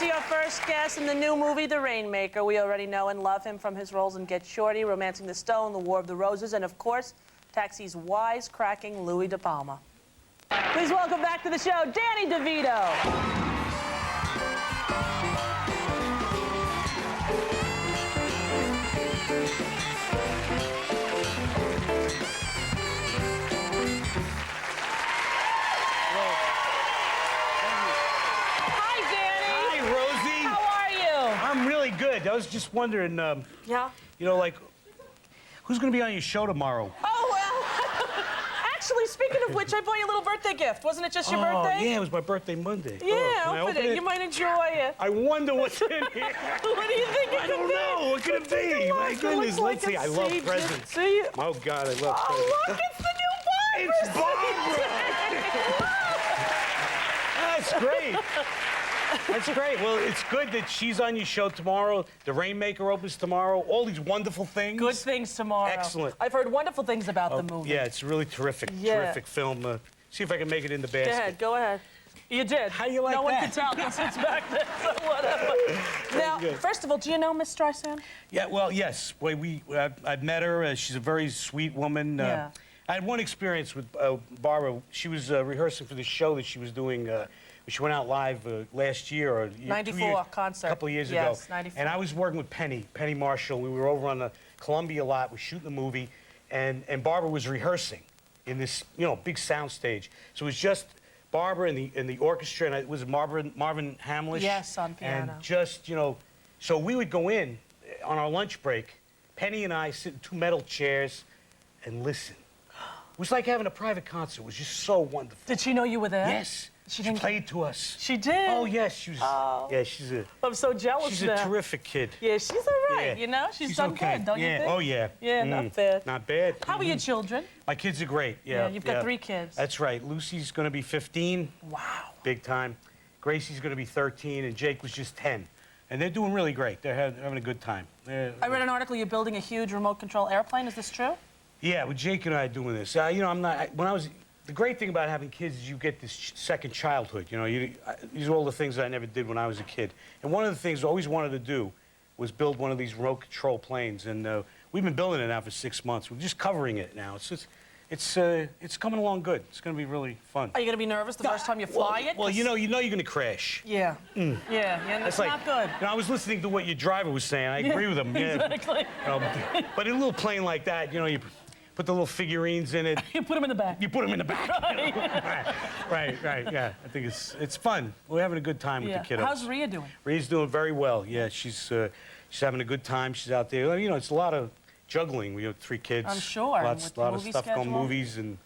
see our first guest in the new movie, The Rainmaker. We already know and love him from his roles in Get Shorty, Romancing the Stone, The War of the Roses, and of course, Taxi's wisecracking Louis De Palma. Please welcome back to the show, Danny DeVito. Good. I was just wondering, yeah? You know, like, who's going to be on your show tomorrow? Oh, well, actually, speaking of which, I bought you a little birthday gift. Wasn't it just your birthday? Yeah, it was my birthday Monday. Yeah, open it. You might enjoy it. I wonder what's in here. What do you think it could be? I don't know. What could it be? My goodness, let's see. I love presents. See? Oh, God, I love presents. Oh, look, it's the new Barbara. It's Barbara! That's great. That's great. Well, it's good that she's on your show tomorrow. The Rainmaker opens tomorrow. All these wonderful things. Good things tomorrow. Excellent. I've heard wonderful things about the movie. Yeah, it's really terrific. Yeah. Terrific film. See if I can make it in the basket. Go ahead. Go ahead. You did. How do you like that? No one can tell because it's back there, so whatever. Now, first of all, do you know Miss Streisand? Yeah, well, yes. Well, I've met her. She's a very sweet woman. Yeah. I had one experience with Barbara. She was rehearsing for the show that she was doing. She went out live last year or 94 concert. A couple of years ago. Yes, 94. And I was working with Penny Marshall. We were over on the Columbia lot. We were shooting the movie, and Barbara was rehearsing in this, you know, big sound stage. So it was just Barbara and the orchestra, and it was Marvin Hamlish. Yes, on piano. And just, you know, so we would go in on our lunch break. Penny and I sit in two metal chairs and listen. It was like having a private concert. It was just so wonderful. Did she know you were there? Yes. She played to us. She did? Oh, yes. She was. Oh. Yeah, she's a. I'm so jealous She's now. a terrific kid. Yeah, she's all right, Yeah. you know? She's done okay. good, don't you think? Oh, yeah. Yeah, not bad. Not bad. How are your children? My kids are great, yeah. You've got 3 kids. That's right. Lucy's going to be 15. Wow. Big time. Gracie's going to be 13, and Jake was just 10. And they're doing really great. They're having a good time. I read an article you're building a huge remote control airplane. Is this true? Yeah, with Jake and I doing this. You know, I'm not. When I was. The great thing about having kids is you get this second childhood. You know, these are all the things that I never did when I was a kid. And one of the things I always wanted to do was build one of these remote control planes. And we've been building it now for 6 months. We're just covering it now. It's coming along good. It's going to be really fun. Are you going to be nervous the first time you fly it? Well, you know you're going to crash. Yeah. Yeah, that's like, not good. You know, I was listening to what your driver was saying. I agree with him. Yeah. Exactly. But in a little plane like that, you know, you put the little figurines in it. You put them in the back. You put them in the back. Right, yeah. I think it's fun. We're having a good time with the kiddos. How's Rhea doing? Rhea's doing very well. Yeah, she's having a good time. She's out there. You know, it's a lot of juggling. We have 3 kids. I'm sure. A lot of stuff going, movies and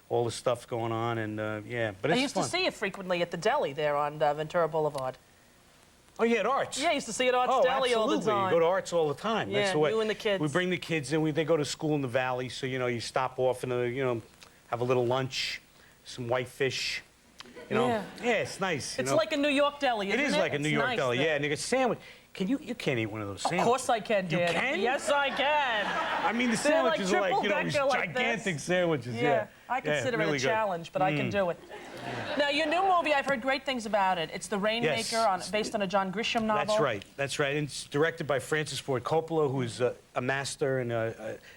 all the stuff going on, and yeah. But it's I used to see you frequently at the deli there on Ventura Boulevard. Oh, yeah, at Arts. Yeah, I used to see it at Arts Deli all the time. Absolutely. You go to Arts all the time. Yeah, That's the way. you and the kids. We bring the kids in. They go to school in the valley, so, you know, you stop off and, you know, have a little lunch, some white fish. You know? Yeah, it's nice. It's like a New York deli, isn't it? It is like a New York deli, there. yeah. And you get sandwich. You can't eat one of those sandwiches. Of course I can, Danny. You can? Yes, I can. I mean, the sandwiches are like, you know, these gigantic sandwiches, yeah. I consider really it a challenge, but I can do it. Now, your new movie, I've heard great things about it. It's The Rainmaker, based on a John Grisham novel. That's right. And it's directed by Francis Ford Coppola, who is a master, and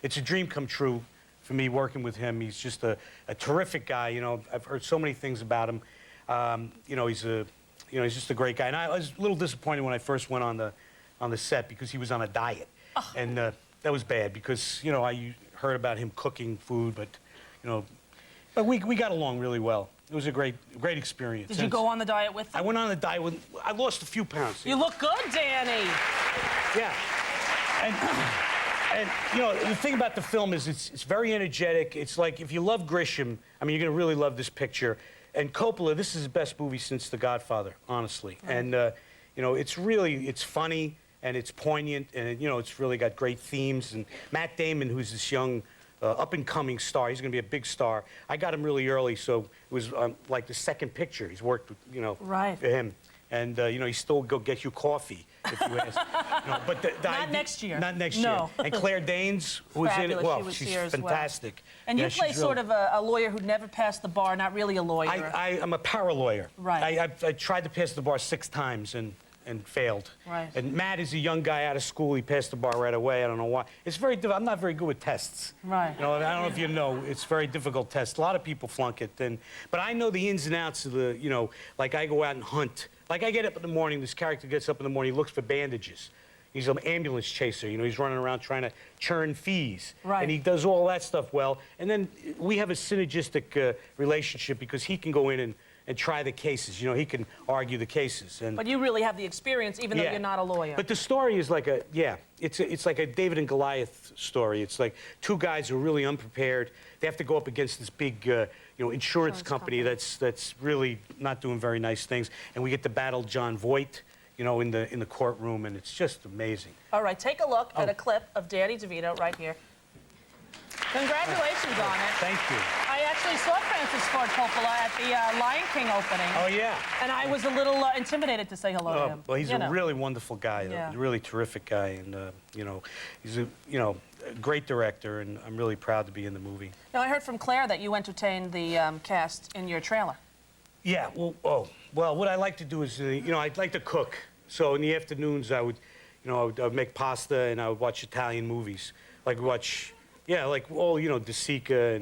it's a dream come true for me working with him. He's just a terrific guy. You know, I've heard so many things about him. You know, he's just a great guy. And I was a little disappointed when I first went on the set because he was on a diet, and that was bad because, you know, I heard about him cooking food, but, you know, but we got along really well. It was a great experience. Did you go on the diet with him? I went on the diet with. I lost a few pounds. You look good, Danny. Yeah, and you know, the thing about the film is it's very energetic. It's like if you love Grisham, I mean, you're gonna really love this picture. And Coppola, this is his best movie since The Godfather, honestly. Right. And you know, it's funny and it's poignant, and you know, it's really got great themes. And Matt Damon, who's this young up-and-coming star. He's going to be a big star. I got him really early, so it was like the second picture. He's worked with, you know, for him. And, you know, he still go get you coffee, if you ask. You know, but not next year. Not next year. And Claire Danes, who was in it, well, she's fantastic. Well. And you play sort of a lawyer who never passed the bar, not really a lawyer. I'm a paralawyer. Right. I tried to pass the bar 6 times, and and failed. Right. And Matt is a young guy out of school. He passed the bar right away. I don't know why. It's very I'm not very good with tests. Right. You know, I don't know if you know, it's a very difficult test. A lot of people flunk it. But I know the ins and outs of the, you know, like I go out and hunt. Like I get up in the morning, this character gets up in the morning, he looks for bandages. He's an ambulance chaser, you know, he's running around trying to churn fees. Right. And he does all that stuff well. And then we have a synergistic relationship because he can go in and try the cases. You know, he can argue the cases. And But you really have the experience, even though you're not a lawyer. But the story is like it's like a David and Goliath story. It's like two guys who are really unprepared. They have to go up against this big, you know, insurance company that's really not doing very nice things. And we get to battle John Voight, you know, in the courtroom, and it's just amazing. All right, take a look at a clip of Danny DeVito right here. Congratulations on it. Thank you. I actually saw Francis Ford Coppola at the Lion King opening. Oh, yeah. And I was a little intimidated to say hello to him. Well, he's a really wonderful guy, Yeah. a really terrific guy, and, you know, he's a, you know, a great director, and I'm really proud to be in the movie. Now, I heard from Claire that you entertained the cast in your trailer. Yeah, well, what I like to do is, you know, I'd like to cook. So in the afternoons, I would, you know, I would make pasta and I would watch Italian movies. Like watch, yeah, like all, you know, De Sica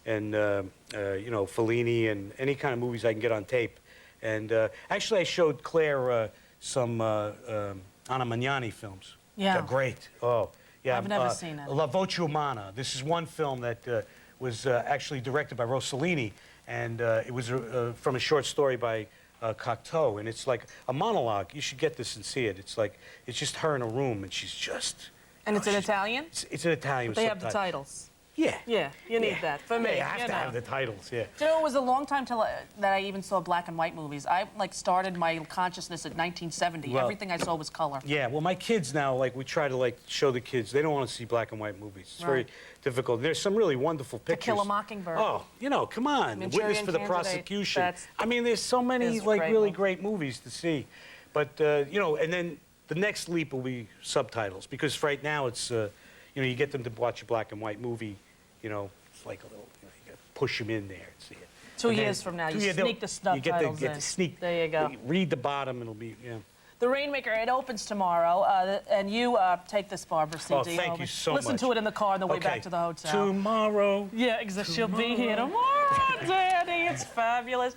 and you know, Fellini and any kind of movies I can get on tape. And actually, I showed Claire some Anna Magnani films. Yeah. They're great. Oh, yeah. I've never seen it. La Voce Umana. This is one film that was actually directed by Rossellini, and it was from a short story by Cocteau, and it's like a monologue. You should get this and see it. It's like, it's just her in a room, and she's just... And it's in Italian? It's in Italian. They have the titles. Yeah. Yeah, you need that. For me, Yeah, you have to have the titles, yeah. Do you know, it was a long time till that I even saw black and white movies. I, like, started my consciousness at 1970. Well, everything I saw was color. Yeah, well, my kids now, like, we try to, like, show the kids. They don't want to see black and white movies. It's very difficult. There's some really wonderful pictures. To Kill a Mockingbird. Oh, you know, come on. Manchurian Witness for the Candidate. Prosecution. I mean, there's so many, like, really great movies to see. But, you know, and then the next leap will be subtitles. Because right now it's, you know, you get them to watch a black and white movie, you know, it's like a little, you know, you got to push them in there and see it. 2 years from now, you sneak the subtitles You get to sneak. There you go. Read the bottom, it'll be, yeah. The Rainmaker, it opens tomorrow, and you take this Barbara CD. Oh, thank you so much. Listen to it in the car on the way back to the hotel. Tomorrow. Yeah, exactly. She'll be here tomorrow, Danny. It's fabulous.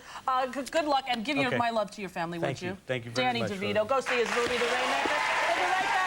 Good luck, and give my love to your family, would you? Thank you very much. Danny DeVito. Go see his movie, The Rainmaker. We'll be right back.